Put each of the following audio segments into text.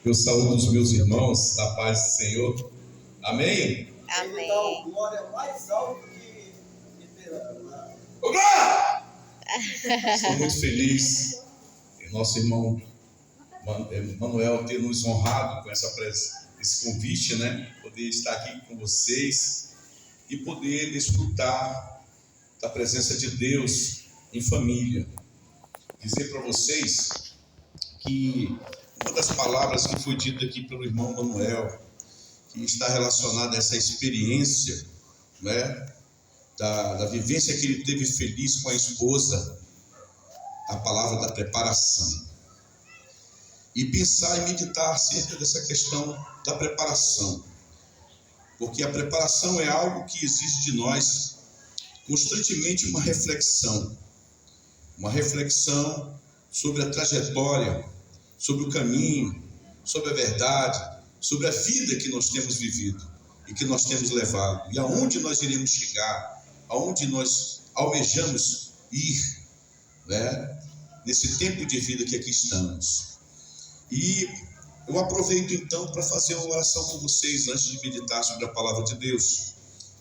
Eu saúdo os meus irmãos da paz do Senhor. Amém? Amém. Ele dá o glória mais alto que terá. Estou muito feliz em nosso irmão Manuel ter nos honrado com esse convite, né? Poder estar aqui com vocês e poder desfrutar da presença de Deus em família. Dizer para vocês que uma das palavras que foi dita aqui pelo irmão Manuel, que está relacionada a essa experiência, né, da vivência que ele teve feliz com a esposa, a palavra da preparação. E pensar e meditar acerca dessa questão da preparação. Porque a preparação é algo que exige de nós constantemente uma reflexão sobre a trajetória, sobre o caminho, sobre a verdade, sobre a vida que nós temos vivido e que nós temos levado, e aonde nós iremos chegar, aonde nós almejamos ir, né, nesse tempo de vida que aqui estamos. E eu aproveito então para fazer uma oração com vocês antes de meditar sobre a palavra de Deus.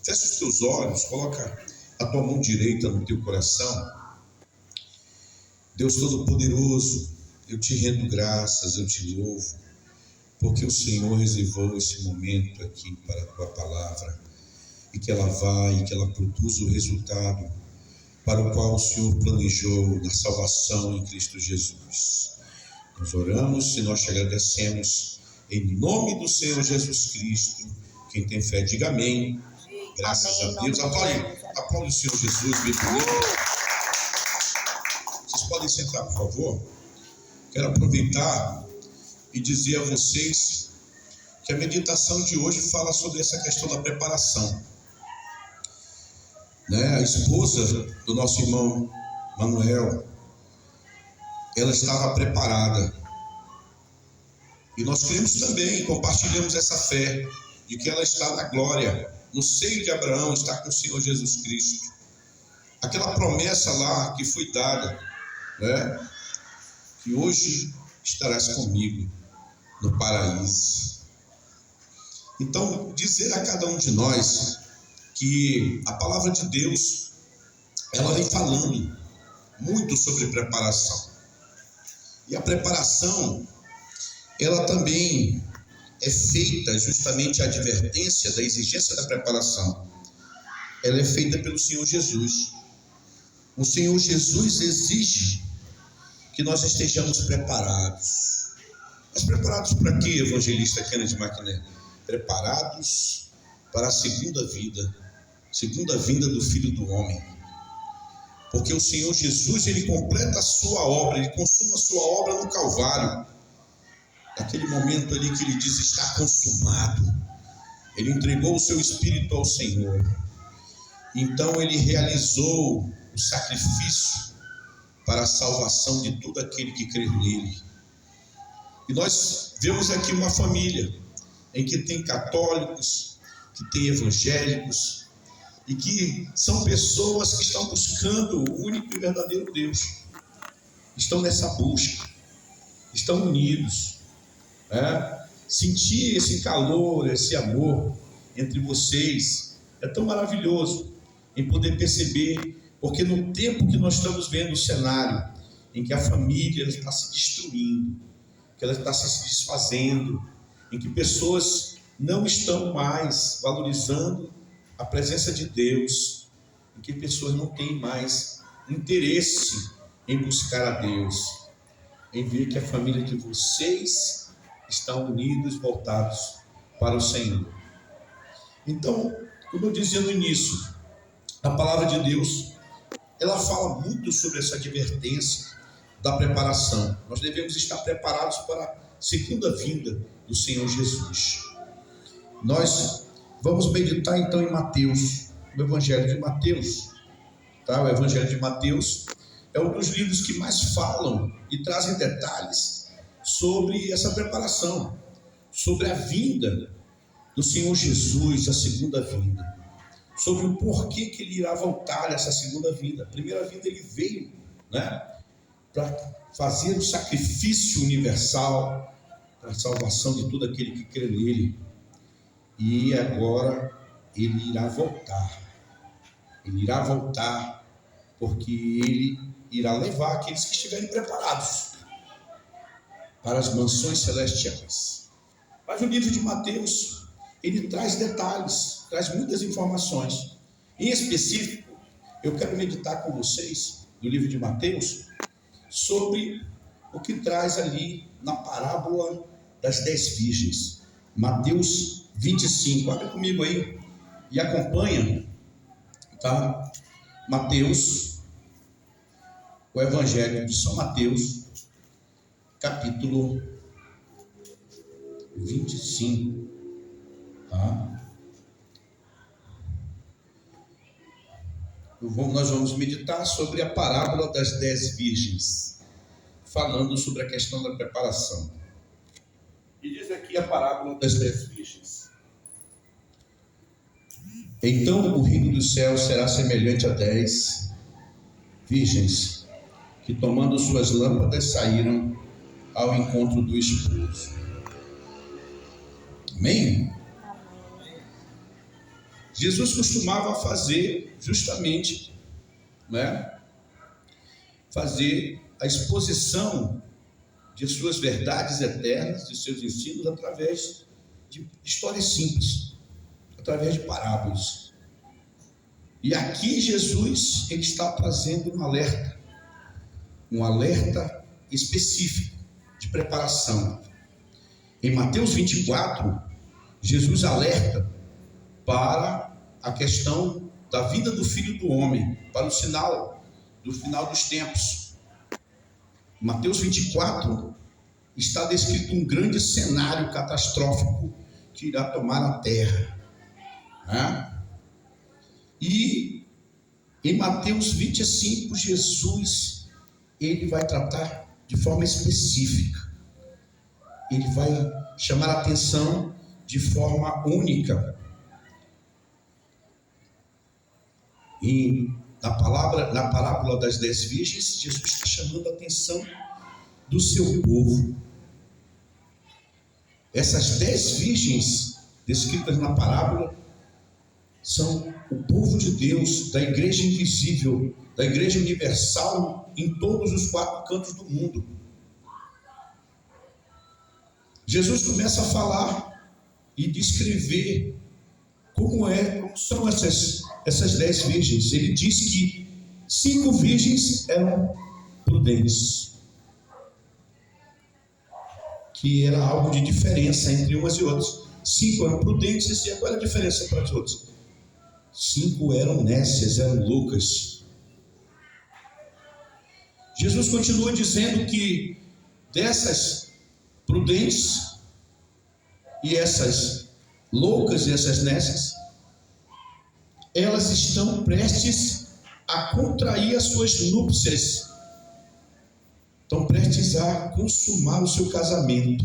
Fecha os teus olhos, coloca a tua mão direita no teu coração. Deus Todo-Poderoso, eu te rendo graças, eu te louvo, porque o Senhor reservou esse momento aqui para a tua palavra, e que ela vá e que ela produza o resultado para o qual o Senhor planejou na salvação em Cristo Jesus. Nós oramos e nós te agradecemos em nome do Senhor Jesus Cristo. Quem tem fé, diga amém. Graças a Deus. Aplaude o Senhor Jesus, bem comigo. Vocês podem sentar, por favor. Quero aproveitar e dizer a vocês que a meditação de hoje fala sobre essa questão da preparação. A esposa do nosso irmão Manuel, ela estava preparada. E nós cremos também, compartilhamos essa fé de que ela está na glória, no seio de Abraão, está com o Senhor Jesus Cristo. Aquela promessa lá que foi dada, né? Que hoje estarás comigo no paraíso. Então, dizer a cada um de nós que a palavra de Deus, ela vem falando muito sobre preparação. E a preparação, ela também é feita, justamente a advertência da exigência da preparação, ela é feita pelo Senhor Jesus. O Senhor Jesus exige que nós estejamos preparados. Mas preparados para quê, evangelista Kennedy McNair? Preparados para a segunda vinda do Filho do Homem. Porque o Senhor Jesus, ele completa a sua obra, ele consuma a sua obra no Calvário. Naquele momento ali que ele diz, está consumado. Ele entregou o seu espírito ao Senhor. Então ele realizou o sacrifício para a salvação de todo aquele que crê nele. E nós vemos aqui uma família em que tem católicos, que tem evangélicos, e que são pessoas que estão buscando o único e verdadeiro Deus. Estão nessa busca, estão unidos. Sentir esse calor, esse amor entre vocês é tão maravilhoso em poder perceber, porque no tempo que nós estamos vendo o cenário em que a família ela está se destruindo, que ela está se desfazendo, em que pessoas não estão mais valorizando a presença de Deus, em que pessoas não têm mais interesse em buscar a Deus, em ver que a família de vocês estão unidos, voltados para o Senhor. Então, como eu dizia no início, a palavra de Deus, ela fala muito sobre essa advertência da preparação. Nós devemos estar preparados para a segunda vinda do Senhor Jesus. Nós vamos meditar então em Mateus, no Evangelho de Mateus. O Evangelho de Mateus é um dos livros que mais falam e trazem detalhes sobre essa preparação, sobre a vinda do Senhor Jesus, a segunda vinda, sobre o porquê que ele irá voltar nessa segunda vinda. A primeira vinda ele veio, para fazer o sacrifício universal para a salvação de todo aquele que crê nele. E agora ele irá voltar. Ele irá voltar porque ele irá levar aqueles que estiverem preparados para as mansões celestiais. Mas o livro de Mateus, ele traz detalhes, traz muitas informações. Em específico, eu quero meditar com vocês, no livro de Mateus, sobre o que traz ali na parábola das 10 virgens. Mateus 25, abre comigo aí e acompanha, tá? Mateus, o Evangelho de São Mateus, capítulo 25, tá? Nós vamos meditar sobre a parábola das 10 virgens, falando sobre a questão da preparação. E diz aqui a parábola das 10 virgens. Então o reino dos céus será semelhante a 10 virgens, que tomando suas lâmpadas saíram ao encontro do esposo. Amém? Jesus costumava fazer justamente, fazer a exposição de suas verdades eternas, de seus ensinos, através de histórias simples, através de parábolas. E aqui Jesus, ele está trazendo um alerta específico de preparação. Em Mateus 24, Jesus alerta para a questão da vida do Filho do Homem, para o sinal do final dos tempos. Em Mateus 24 está descrito um grande cenário catastrófico que irá tomar a terra, E em Mateus 25, Jesus, ele vai tratar de forma específica, ele vai chamar a atenção de forma única. E na parábola das 10 virgens, Jesus está chamando a atenção do seu povo. Essas 10 virgens descritas na parábola são o povo de Deus, da igreja invisível, da igreja universal em todos os 4 cantos do mundo. Jesus começa a falar e descrever como são essas 10 virgens. Ele diz que 5 virgens eram prudentes, que era algo de diferença entre umas e outras. 5 eram prudentes, e qual era a diferença para as outras? 5 eram nécias, eram loucas. Jesus continua dizendo que dessas prudentes e essas loucas e essas nécias, elas estão prestes a contrair as suas núpcias, estão prestes a consumar o seu casamento.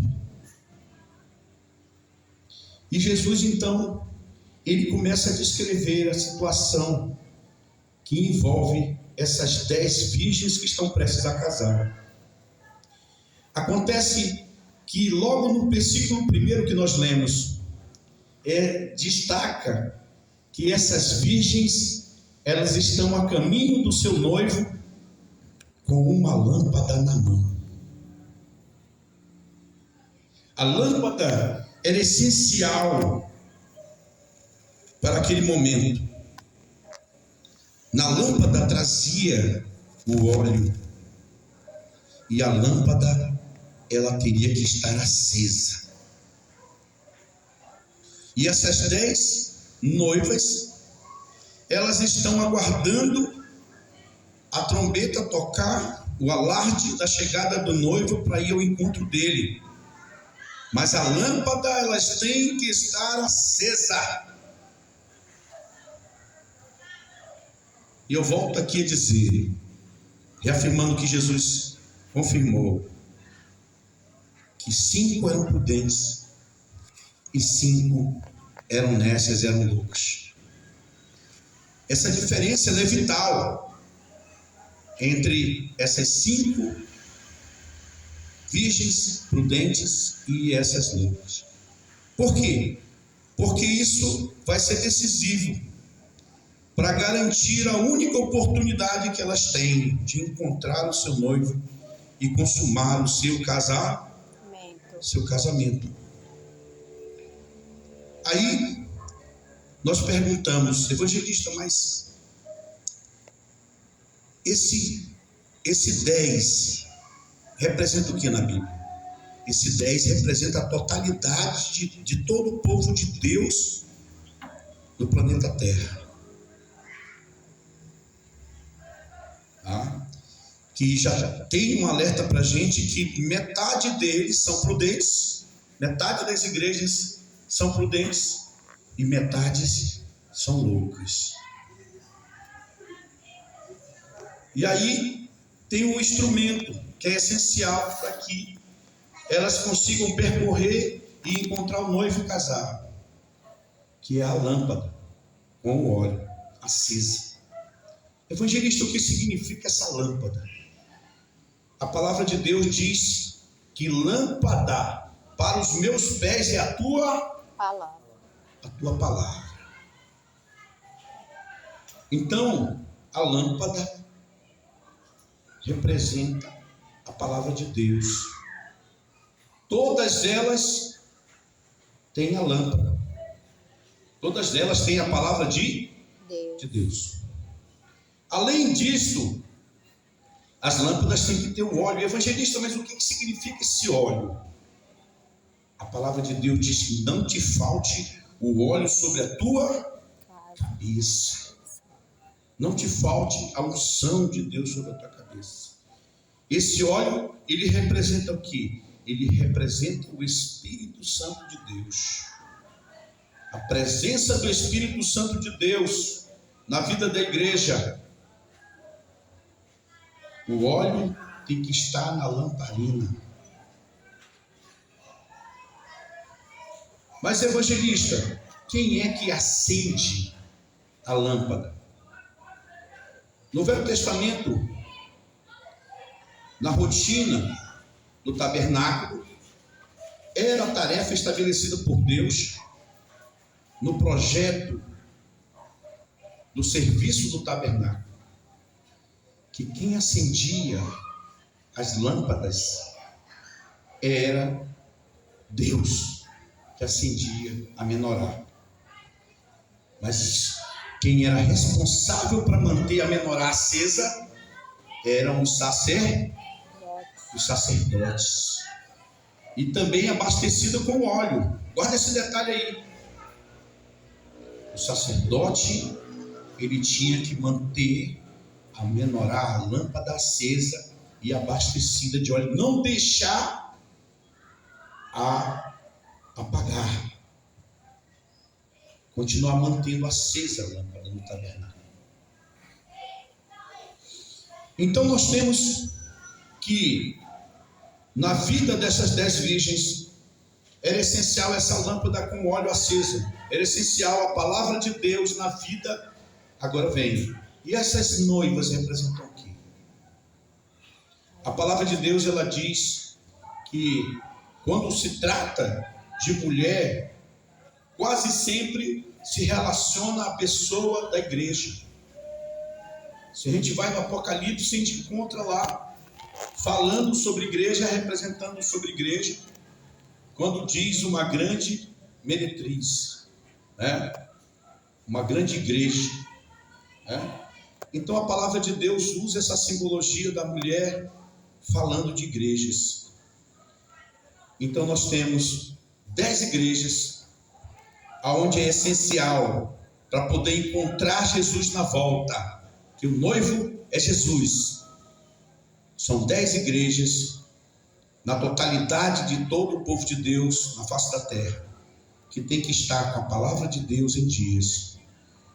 E Jesus então, ele começa a descrever a situação que envolve essas 10 virgens que estão prestes a casar. Acontece que logo no versículo 1 que nós lemos, destaca que essas virgens, elas estão a caminho do seu noivo com uma lâmpada na mão. A lâmpada era essencial para aquele momento. Na lâmpada trazia o óleo, e a lâmpada, ela teria que estar acesa. E essas 10 noivas, elas estão aguardando a trombeta tocar, o alarde da chegada do noivo para ir ao encontro dele. Mas a lâmpada, elas têm que estar acesa. E eu volto aqui a dizer, reafirmando que Jesus confirmou que 5 eram prudentes e 5 eram nécias, eram loucas. Essa diferença ela é vital. entre essas 5 virgens prudentes e essas loucas. Por quê? Porque isso vai ser decisivo para garantir a única oportunidade que elas têm de encontrar o seu noivo e consumar o seu casamento. Aí nós perguntamos, evangelista, mas esse 10 representa o que na Bíblia? Esse 10 representa a totalidade de todo o povo de Deus do planeta Terra. Que já tem um alerta para a gente que metade deles são prudentes, metade das igrejas são prudentes e metade são loucas. E aí tem um instrumento que é essencial para que elas consigam percorrer e encontrar o noivo e casar, que é a lâmpada com o óleo acesa. Evangelista, o que significa essa lâmpada? A palavra de Deus diz que lâmpada para os meus pés é a tua palavra. Então, a lâmpada representa a palavra de Deus. Todas elas têm a lâmpada. Todas elas têm a palavra de Deus. Além disso, as lâmpadas têm que ter o óleo. Evangelista, mas o que significa esse óleo? A palavra de Deus diz que não te falte o óleo sobre a tua cabeça. Não te falte a unção de Deus sobre a tua cabeça. Esse óleo, ele representa o quê? Ele representa o Espírito Santo de Deus. A presença do Espírito Santo de Deus na vida da igreja. O óleo tem que estar na lamparina. Mas, evangelista, quem é que acende a lâmpada? No Velho Testamento, na rotina do tabernáculo, era a tarefa estabelecida por Deus no projeto do serviço do tabernáculo, que quem acendia as lâmpadas era Deus, que acendia a menorá. Mas quem era responsável para manter a menorá acesa eram os sacerdotes. E também abastecida com óleo. Guarda esse detalhe aí. O sacerdote, ele tinha que manter a menorá, a lâmpada acesa e abastecida de óleo, não deixar a apagar, continuar mantendo acesa a lâmpada no tabernáculo. Então nós temos que na vida dessas 10 virgens era essencial essa lâmpada com óleo acesa, era essencial a palavra de Deus na vida. Agora vem, e essas noivas representam o quê? A palavra de Deus, ela diz que quando se trata de mulher, quase sempre se relaciona à pessoa da igreja. Se a gente vai no Apocalipse, a gente encontra lá falando sobre igreja, representando sobre igreja, quando diz uma grande meretriz, né? Uma grande igreja, né? Então a palavra de Deus usa essa simbologia da mulher falando de igrejas. Então nós temos 10 igrejas, aonde é essencial para poder encontrar Jesus na volta, que o noivo é Jesus. São 10 igrejas na totalidade de todo o povo de Deus na face da terra, que tem que estar com a palavra de Deus em dias,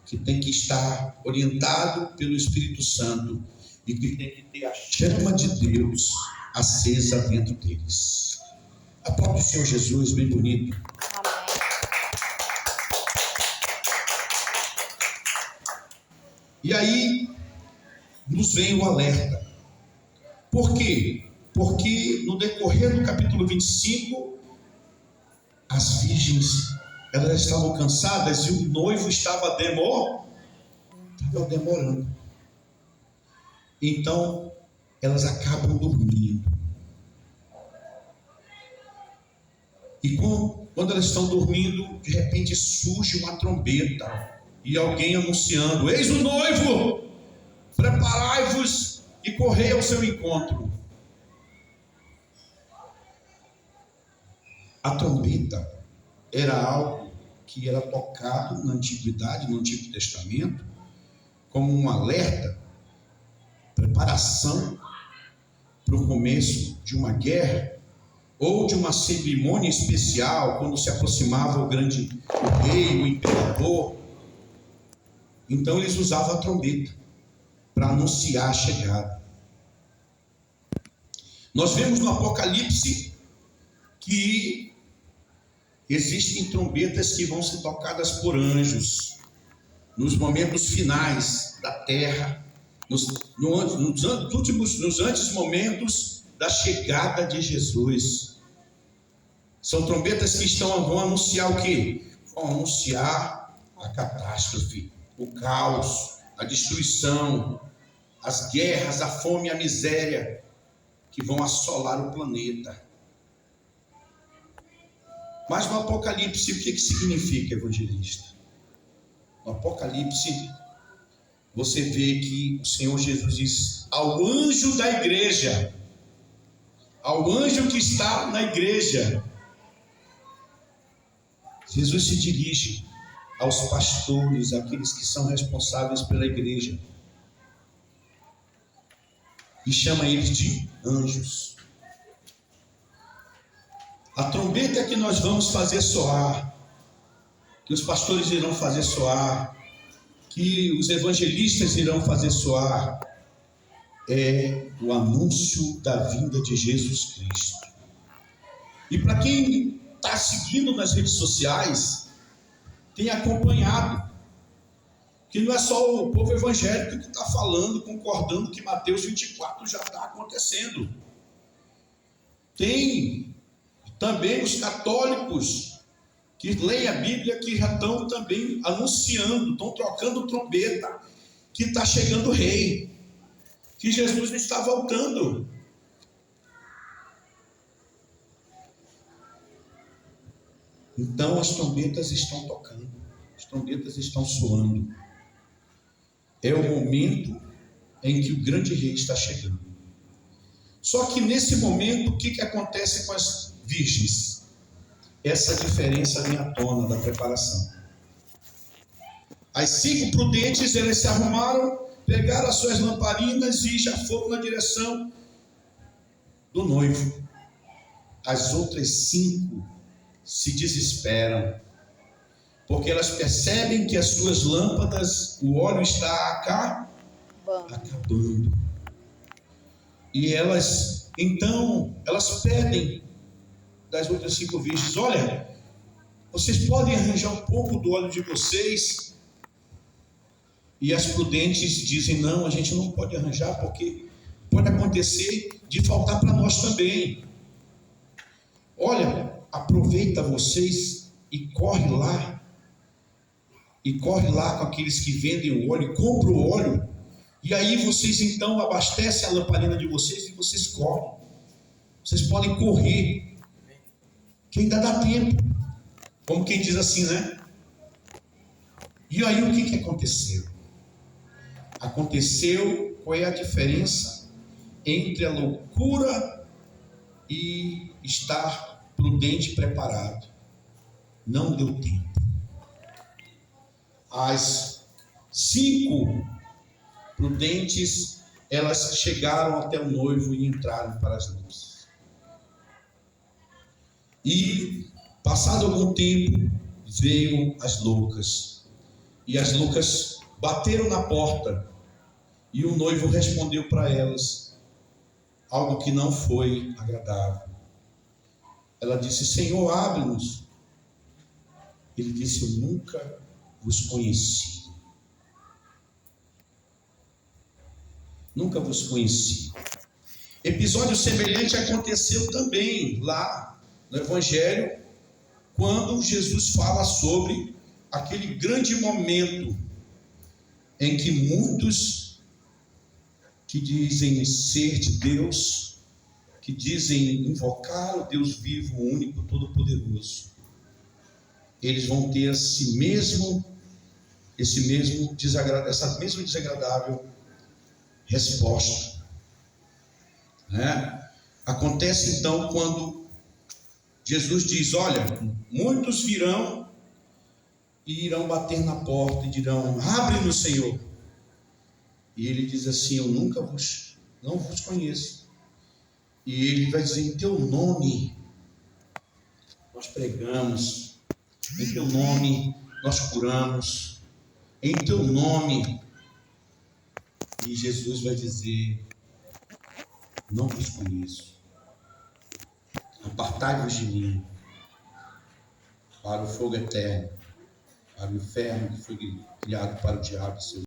que tem que estar orientado pelo Espírito Santo e que tem que ter a chama de Deus acesa dentro deles. A própria Senhor Jesus, bem bonito. Amém. E aí nos vem o alerta. Por quê? Porque no decorrer do capítulo 25, as virgens, elas estavam cansadas e o noivo estava demorando. Então, elas acabam dormindo. E quando elas estão dormindo, de repente surge uma trombeta e alguém anunciando: eis o noivo, preparai-vos e correi ao seu encontro. A trombeta era algo que era tocado na antiguidade, no Antigo Testamento, como um alerta, preparação para o começo de uma guerra ou de uma cerimônia especial, quando se aproximava o rei, o imperador. Então eles usavam a trombeta para anunciar a chegada. Nós vemos no Apocalipse que existem trombetas que vão ser tocadas por anjos nos momentos finais da terra, nos antes momentos da chegada de Jesus. São trombetas que vão anunciar o quê? Vão anunciar a catástrofe, o caos, a destruição, as guerras, a fome e a miséria que vão assolar o planeta. Mas no Apocalipse, o que significa, evangelista? No Apocalipse, você vê que o Senhor Jesus diz ao anjo da igreja, ao anjo que está na igreja, Jesus se dirige aos pastores, aqueles que são responsáveis pela igreja, e chama eles de anjos. A trombeta que nós vamos fazer soar, que os pastores irão fazer soar, que os evangelistas irão fazer soar, é o anúncio da vinda de Jesus Cristo. E para quem está seguindo nas redes sociais, tem acompanhado que não é só o povo evangélico que está falando, concordando que Mateus 24 já está acontecendo. Tem também os católicos que leem a Bíblia, que já estão também anunciando, estão trocando trombeta, que está chegando o rei, que Jesus está voltando. Então as trombetas estão tocando, as trombetas estão soando. É o momento em que o grande rei está chegando. Só que nesse momento, o que acontece com as virgens? Essa diferença vem à tona da preparação. As 5 prudentes, elas se arrumaram, pegaram as suas lamparinas e já foram na direção do noivo. As outras 5 se desesperam, porque elas percebem que as suas lâmpadas, o óleo está acabando. E elas pedem das outras 5 virgens: olha, vocês podem arranjar um pouco do óleo de vocês? E as prudentes dizem: não, a gente não pode arranjar, porque pode acontecer de faltar para nós também. Olha, aproveita vocês e corre lá com aqueles que vendem o óleo, compra o óleo, e aí vocês então abastecem a lamparina de vocês e vocês correm. Vocês podem correr, que ainda dá tempo, como quem diz assim, né? E aí o que aconteceu? Qual é a diferença entre a loucura e estar prudente e preparado? Não deu tempo. As 5 prudentes, elas chegaram até o noivo e entraram para as luzes. E passado algum tempo, veio as loucas. E as loucas bateram na porta, e o noivo respondeu para elas algo que não foi agradável. Ela disse: Senhor, abre-nos. Ele disse: eu nunca vos conheci. Nunca vos conheci. Episódio semelhante aconteceu também lá no Evangelho, quando Jesus fala sobre aquele grande momento em que muitos que dizem ser de Deus, que dizem invocar o Deus vivo, único, todo-poderoso, eles vão ter essa mesma desagradável resposta, né? Acontece então quando Jesus diz: olha, muitos virão e irão bater na porta e dirão: abre-nos, Senhor. E ele diz assim: eu não vos conheço. E ele vai dizer: em teu nome nós pregamos, em teu nome nós curamos, em teu nome. E Jesus vai dizer: não vos conheço, apartai-vos de mim, para o fogo eterno, para o inferno que foi criado para o diabo e seus